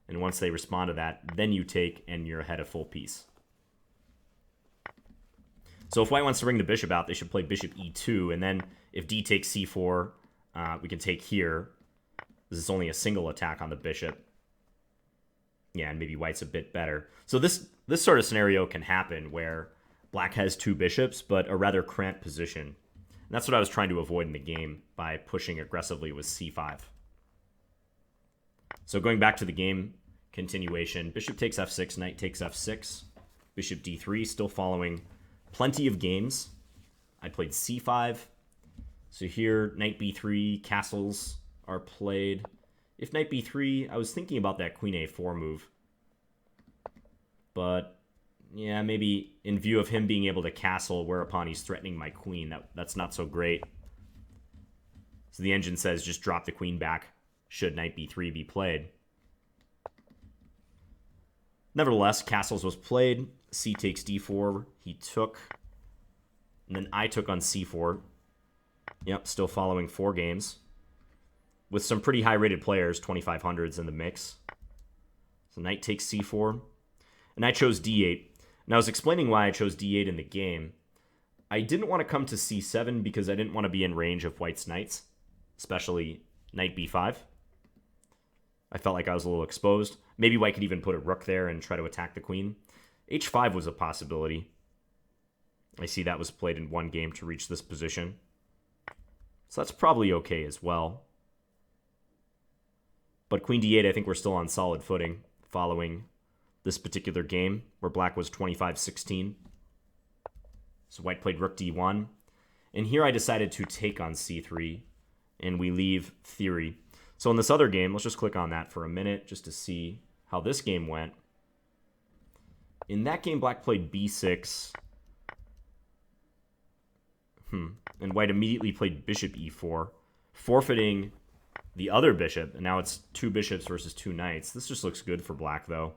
And once they respond to that, then you take, and you're ahead a full piece. So if white wants to bring the bishop out, they should play bishop e2, and then if d takes c4, we can take here. This is only a single attack on the bishop. Yeah, and maybe white's a bit better. So this sort of scenario can happen where black has two bishops, but a rather cramped position. And that's what I was trying to avoid in the game by pushing aggressively with c5. So going back to the game continuation, bishop takes f6, knight takes f6, bishop d3, still following plenty of games. I played c5. So here, knight b3, castles are played. If knight b3, I was thinking about that queen a4 move. But, yeah, maybe in view of him being able to castle, whereupon he's threatening my queen, that's not so great. So the engine says just drop the queen back should knight b3 be played. Nevertheless, castles was played. C takes d4. He took. And then I took on c4. Yep, still following 4 games. With some pretty high-rated players, 2500s in the mix. So knight takes c4. And I chose d8. And I was explaining why I chose d8 in the game. I didn't want to come to c7 because I didn't want to be in range of white's knights, especially knight b5. I felt like I was a little exposed. Maybe white could even put a rook there and try to attack the queen. h5 was a possibility. I see that was played in one game to reach this position. So that's probably okay as well. But queen d8, I think we're still on solid footing following this particular game where black was 25-16. So white played rook d1. And here I decided to take on c3, and we leave theory. So in this other game, let's just click on that for a minute just to see how this game went. In that game, black played b6. And white immediately played bishop e4, forfeiting the other bishop. And now it's 2 bishops versus 2 knights. This just looks good for black, though.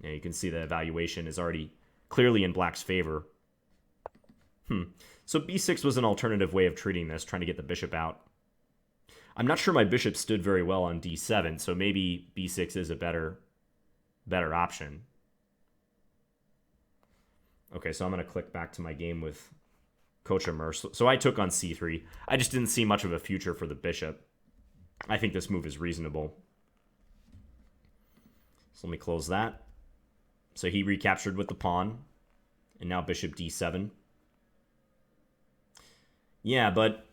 Yeah, you can see the evaluation is already clearly in black's favor. So b6 was an alternative way of treating this, trying to get the bishop out. I'm not sure my bishop stood very well on d7, so maybe b6 is a better option. Okay, so I'm going to click back to my game with kochemer. So I took on c3. I just didn't see much of a future for the bishop. I think this move is reasonable. So let me close that. So he recaptured with the pawn, and now bishop d7. Yeah, but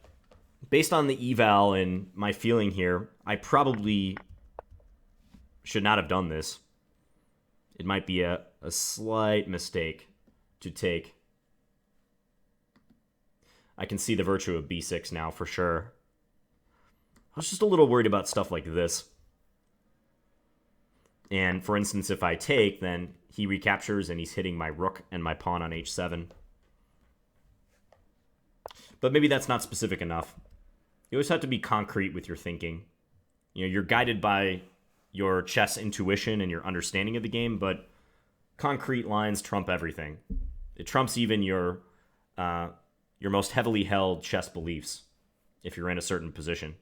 based on the eval and my feeling here, I probably should not have done this. It might be a slight mistake to take. I can see the virtue of b6 now for sure. I was just a little worried about stuff like this. And for instance, if I take, then he recaptures and he's hitting my rook and my pawn on h7. But maybe that's not specific enough. You always have to be concrete with your thinking. You know, you're guided by your chess intuition and your understanding of the game, but concrete lines trump everything. It trumps even your most heavily held chess beliefs if you're in a certain position.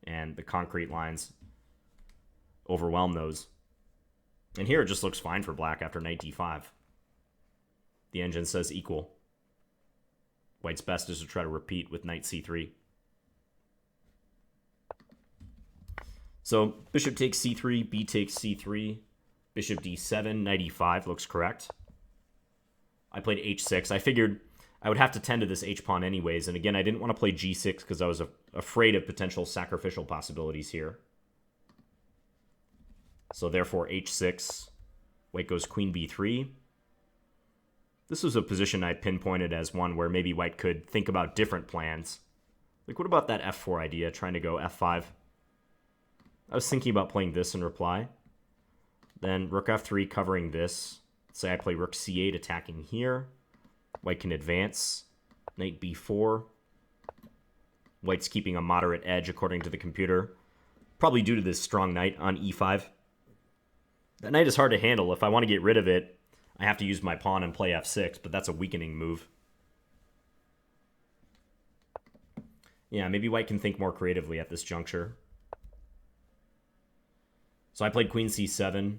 And the concrete lines overwhelm those. And here it just looks fine for black after knight d5. The engine says equal. White's best is to try to repeat with knight c3. So bishop takes c3, b takes c3, bishop d7, knight e5 looks correct. I played h6. I figured I would have to tend to this h-pawn anyways, and again, I didn't want to play g6 because I was afraid of potential sacrificial possibilities here. So therefore h6, white goes queen b3. This was a position I pinpointed as one where maybe white could think about different plans. Like, what about that f4 idea, trying to go f5? I was thinking about playing this in reply. Then rook f3 covering this. Say I play rook c8 attacking here. White can advance. Knight b4. White's keeping a moderate edge according to the computer, probably due to this strong knight on e5. That knight is hard to handle. If I want to get rid of it, I have to use my pawn and play f6, but that's a weakening move. Yeah, maybe white can think more creatively at this juncture. So I played queen c7.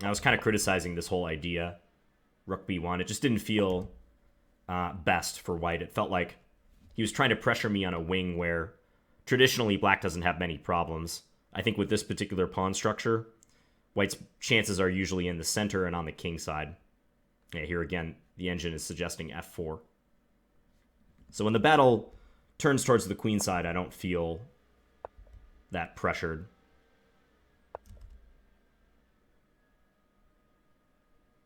I was kind of criticizing this whole idea. Rook b1. It just didn't feel best for white. It felt like he was trying to pressure me on a wing where traditionally black doesn't have many problems. I think with this particular pawn structure, white's chances are usually in the center and on the king side. Yeah, here again, the engine is suggesting f4. So when the battle turns towards the queen side, I don't feel that pressured.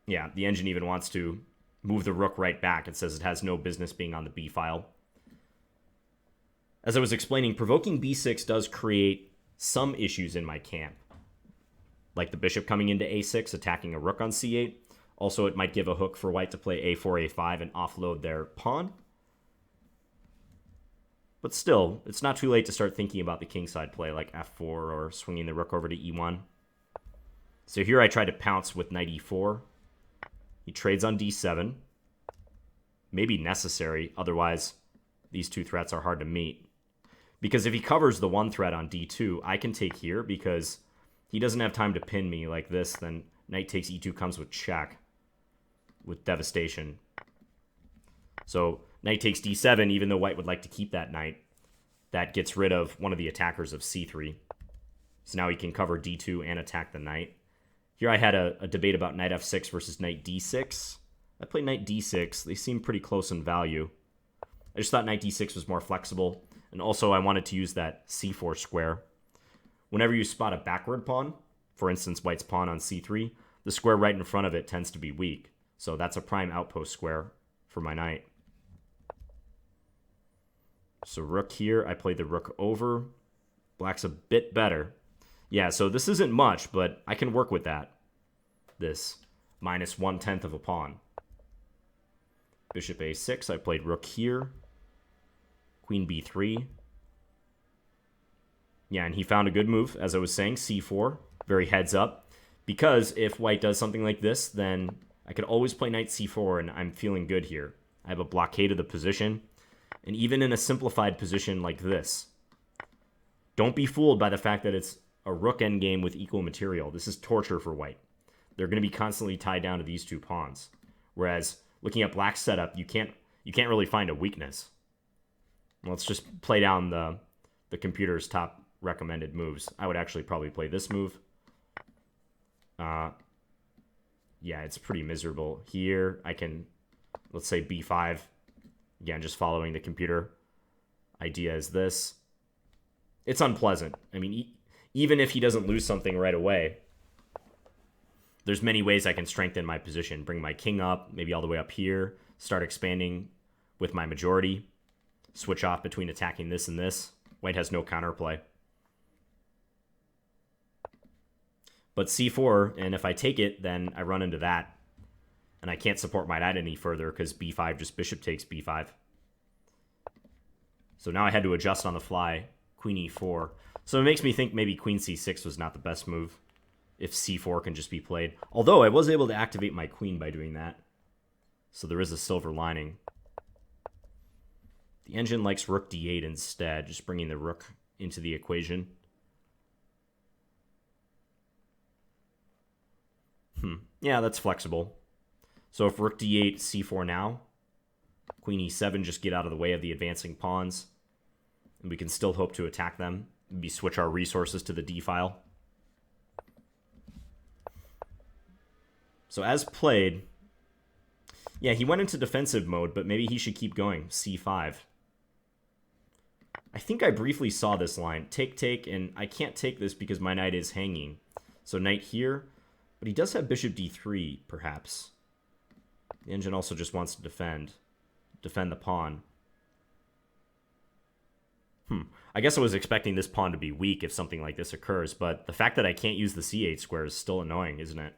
Yeah, the engine even wants to move the rook right back. It says it has no business being on the b file. As I was explaining, provoking b6 does create some issues in my camp. Like the bishop coming into a6, attacking a rook on c8. Also, it might give a hook for white to play a4, a5, and offload their pawn. But still, it's not too late to start thinking about the kingside play, like f4 or swinging the rook over to e1. So here I try to pounce with knight e4. He trades on d7. Maybe necessary, otherwise these two threats are hard to meet. Because if he covers the one threat on d2, I can take here because he doesn't have time to pin me like this. Then knight takes e2 comes with check, with devastation. So knight takes d7, even though white would like to keep that knight. That gets rid of one of the attackers of c3. So now he can cover d2 and attack the knight. Here I had a debate about knight f6 versus knight d6. I played knight d6. They seem pretty close in value. I just thought knight d6 was more flexible. And also I wanted to use that c4 square. Whenever you spot a backward pawn, for instance white's pawn on c3, the square right in front of it tends to be weak. So that's a prime outpost square for my knight. So rook here, I played the rook over. Black's a bit better. Yeah, so this isn't much, but I can work with that. This minus 1/10 of a pawn. Bishop a6, I played rook here. Queen b3. Yeah, and he found a good move, as I was saying, c4. Very heads up. Because if white does something like this, then I could always play knight c4, and I'm feeling good here. I have a blockade of the position. And even in a simplified position like this, don't be fooled by the fact that it's a rook endgame with equal material. This is torture for white. They're going to be constantly tied down to these two pawns. Whereas looking at black's setup, you can't really find a weakness. Let's just play down the computer's top recommended moves. I would actually probably play this move. Yeah, it's pretty miserable. Here, I can, let's say b5. Again, just following the computer. Idea is this. It's unpleasant. I mean, even if he doesn't lose something right away, there's many ways I can strengthen my position. Bring my king up, maybe all the way up here. Start expanding with my majority. Switch off between attacking this and this. White has no counterplay. But c4, and if I take it, then I run into that. And I can't support my knight any further because b5 just bishop takes b5. So now I had to adjust on the fly. Queen e4. So it makes me think maybe queen c6 was not the best move if c4 can just be played. Although I was able to activate my queen by doing that. So there is a silver lining. The engine likes rook d8 instead, just bringing the rook into the equation. Yeah, that's flexible. So if rook d8, c4 now, queen e7, just get out of the way of the advancing pawns. And we can still hope to attack them. Maybe switch our resources to the d file. So as played, yeah, he went into defensive mode, but maybe he should keep going. c5. I think I briefly saw this line. Take, take, and I can't take this because my knight is hanging. So knight here, but he does have bishop d3, perhaps. The engine also just wants to defend the pawn. I guess I was expecting this pawn to be weak if something like this occurs, but the fact that I can't use the c8 square is still annoying, isn't it?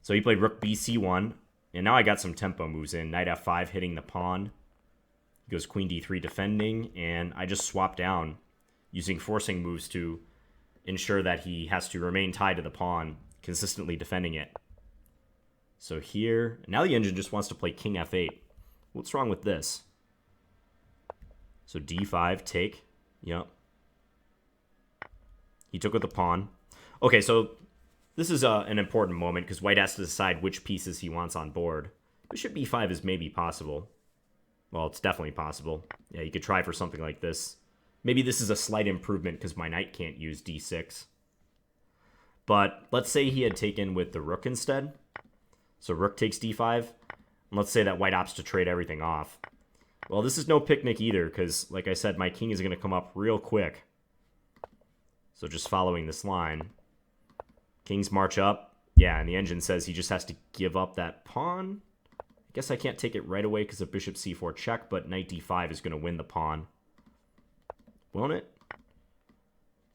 So he played rook bc1. And now I got some tempo moves in. Knight f5 hitting the pawn. He goes queen d3 defending, and I just swap down using forcing moves to ensure that he has to remain tied to the pawn, consistently defending it. So here, now the engine just wants to play king f8. What's wrong with this? So d5, take. Yep. He took with the pawn. Okay, so this is an important moment because white has to decide which pieces he wants on board. Bishop b5 is maybe possible. Well, it's definitely possible. Yeah, you could try for something like this. Maybe this is a slight improvement because my knight can't use d6. But let's say he had taken with the rook instead. So rook takes d5. And let's say that white opts to trade everything off. Well, this is no picnic either because, like I said, my king is going to come up real quick. So just following this line. Kings march up. Yeah, and the engine says he just has to give up that pawn. I guess I can't take it right away because of bishop c4 check, but knight d5 is going to win the pawn. Won't it?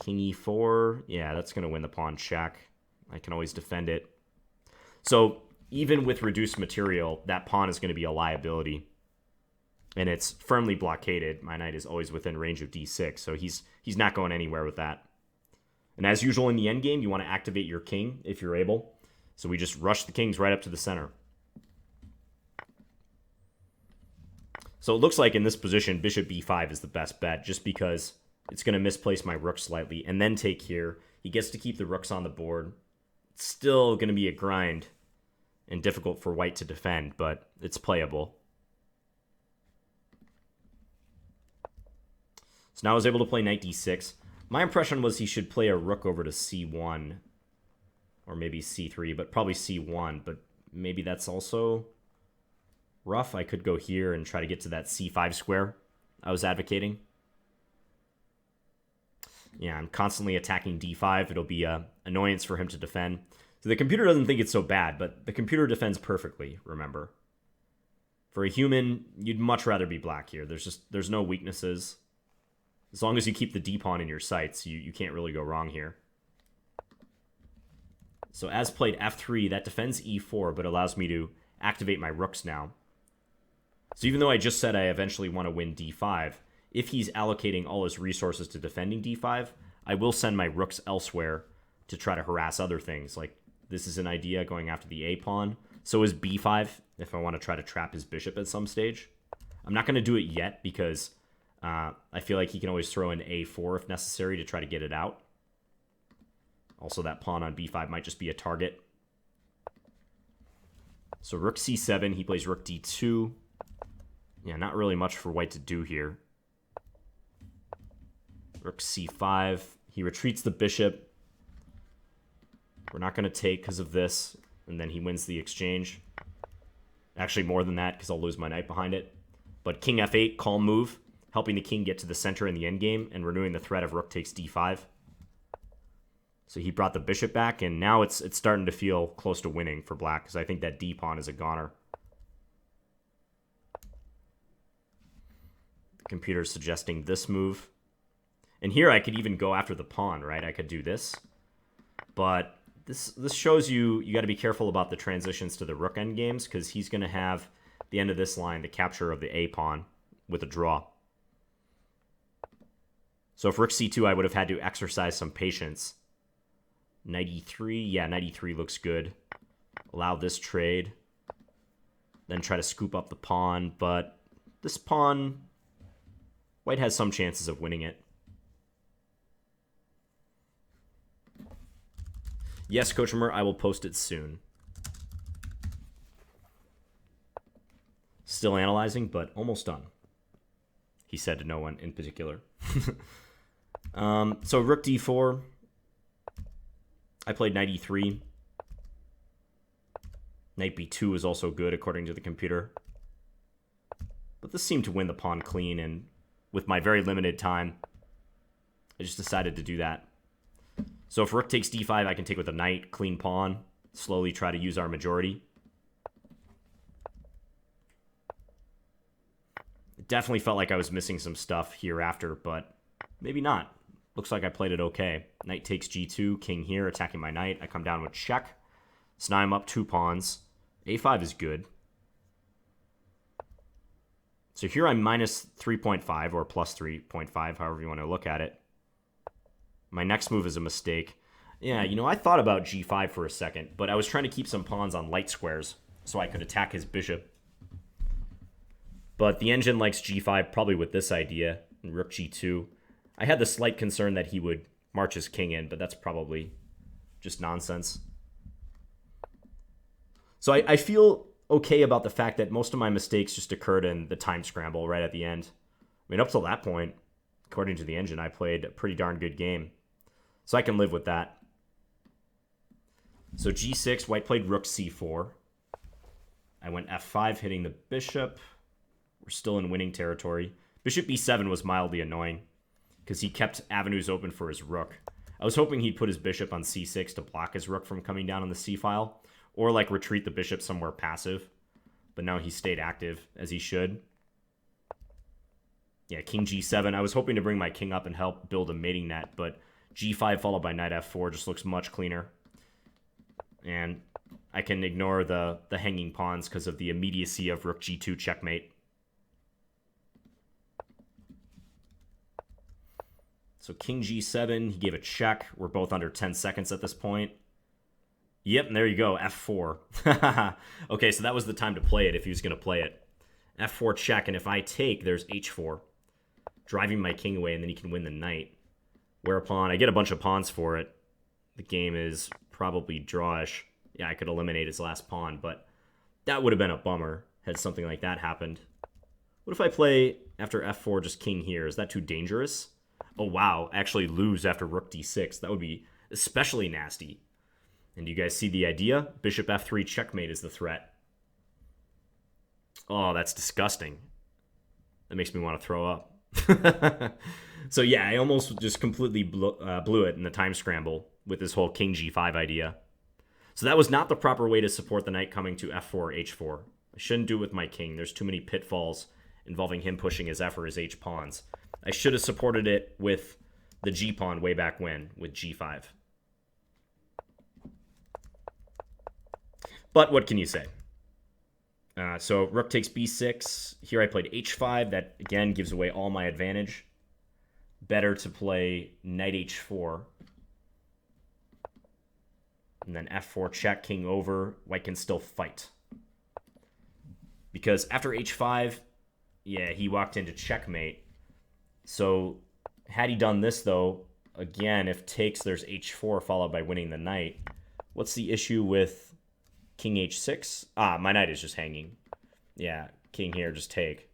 King e4. Yeah, that's going to win the pawn check. I can always defend it. So even with reduced material, that pawn is going to be a liability. And it's firmly blockaded. My knight is always within range of d6, so he's not going anywhere with that. And as usual in the endgame, you want to activate your king if you're able. So we just rush the kings right up to the center. So it looks like in this position, bishop b5 is the best bet, just because it's going to misplace my rook slightly. And then take here. He gets to keep the rooks on the board. It's still going to be a grind and difficult for white to defend, but it's playable. So now I was able to play knight d6. My impression was he should play a rook over to c1, or maybe c3, but probably c1, but maybe that's also rough. I could go here and try to get to that c5 square I was advocating. Yeah, I'm constantly attacking d5. It'll be an annoyance for him to defend. So the computer doesn't think it's so bad, but the computer defends perfectly, remember. For a human, you'd much rather be black here. There's no weaknesses. As long as you keep the d-pawn in your sights, you can't really go wrong here. So as played f3, that defends e4, but allows me to activate my rooks now. So even though I just said I eventually want to win d5, if he's allocating all his resources to defending d5, I will send my rooks elsewhere to try to harass other things. Like, this is an idea going after the a-pawn. So is b5, if I want to try to trap his bishop at some stage. I'm not going to do it yet because I feel like he can always throw in a4 if necessary to try to get it out. Also, that pawn on b5 might just be a target. So rook c7, he plays rook d2. Yeah, not really much for white to do here. Rook c5. He retreats the bishop. We're not going to take because of this. And then he wins the exchange. Actually, more than that because I'll lose my knight behind it. But king f8, calm move. Helping the king get to the center in the endgame and renewing the threat of rook takes d5. So he brought the bishop back, and now it's starting to feel close to winning for black because I think that d-pawn is a goner. The computer's suggesting this move. And here I could even go after the pawn, right? I could do this. But this shows you got to be careful about the transitions to the rook endgames because he's going to have the end of this line, the capture of the a-pawn with a draw. So if rook c2, I would have had to exercise some patience. Knight e3, yeah, knight e3 looks good. Allow this trade. Then try to scoop up the pawn, but this pawn, white has some chances of winning it. Yes, Kochemer, I will post it soon. Still analyzing, but almost done. He said to no one in particular. So rook d4. I played knight e3. Knight b2 is also good according to the computer. But this seemed to win the pawn clean, and with my very limited time, I just decided to do that. So if rook takes d5, I can take with a knight, clean pawn, slowly try to use our majority. It definitely felt like I was missing some stuff hereafter, but maybe not. Looks like I played it okay. Knight takes g2, king here, attacking my knight. I come down with check. So now I'm up 2 pawns, A5 is good. So here I'm minus 3.5 or plus 3.5, however you want to look at it. My next move is a mistake. Yeah, you know, I thought about G5 for a second, but I was trying to keep some pawns on light squares so I could attack his bishop. But the engine likes G5 probably with this idea, and Rook G2. I had the slight concern that he would march his king in, but that's probably just nonsense. So I feel okay about the fact that most of my mistakes just occurred in the time scramble right at the end. I mean, up till that point, according to the engine, I played a pretty darn good game. So I can live with that. So G6, white played Rook C4. I went F5, hitting the bishop. We're still in winning territory. Bishop B7 was mildly annoying because he kept avenues open for his rook. I was hoping he'd put his bishop on C6 to block his rook from coming down on the C file, or like retreat the bishop somewhere passive. But no, he stayed active, as he should. Yeah, king G7. I was hoping to bring my king up and help build a mating net, but G5 followed by knight F4 just looks much cleaner. And I can ignore the hanging pawns because of the immediacy of Rook G2 checkmate. So king G7, he gave a check. We're both under 10 seconds at this point. Yep, and there you go, F4. Okay, so that was the time to play it if he was going to play it. F4 check, and if I take, there's H4. Driving my king away, and then he can win the knight. Whereupon, I get a bunch of pawns for it. The game is probably drawish. Yeah, I could eliminate his last pawn, but that would have been a bummer had something like that happened. What if I play, after F4, just king here? Is that too dangerous? Oh, wow, actually lose after Rook D6. That would be especially nasty. And do you guys see the idea? Bishop F3 checkmate is the threat. Oh, that's disgusting. That makes me want to throw up. So yeah, I almost just completely blew it in the time scramble with this whole king G5 idea. So that was not the proper way to support the knight coming to F4 or H4. I shouldn't do it with my king. There's too many pitfalls involving him pushing his F or his H pawns. I should have supported it with the G pawn way back when, with G5. But what can you say? So Rook takes B6. Here I played H5. That, again, gives away all my advantage. Better to play knight H4. And then F4 check, king over. White can still fight. Because after H5, yeah, he walked into checkmate. So had he done this, though, again, if takes, there's H4 followed by winning the knight. What's the issue with king H6? Ah, my knight is just hanging. Yeah, king here, just take.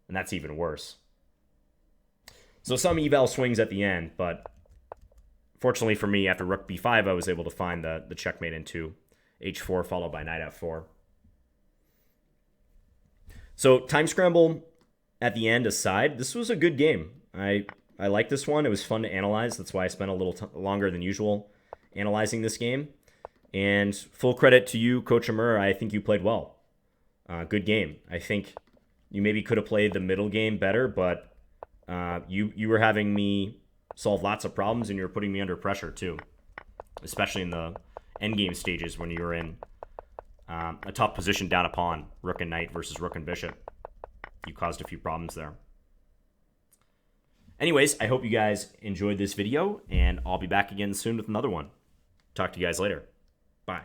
And that's even worse. So some eval swings at the end, but fortunately for me, after Rook B5, I was able to find the checkmate into H4 followed by knight F4. So time scramble at the end aside, this was a good game. I like this one. It was fun to analyze. That's why I spent a little longer than usual analyzing this game. And full credit to you, Kochemer. I think you played well. Good game. I think you maybe could have played the middle game better, but you were having me solve lots of problems, and you were putting me under pressure too, especially in the endgame stages when you were in a tough position down a pawn, rook and knight versus rook and bishop. You caused a few problems there. Anyways, I hope you guys enjoyed this video, and I'll be back again soon with another one. Talk to you guys later. Bye.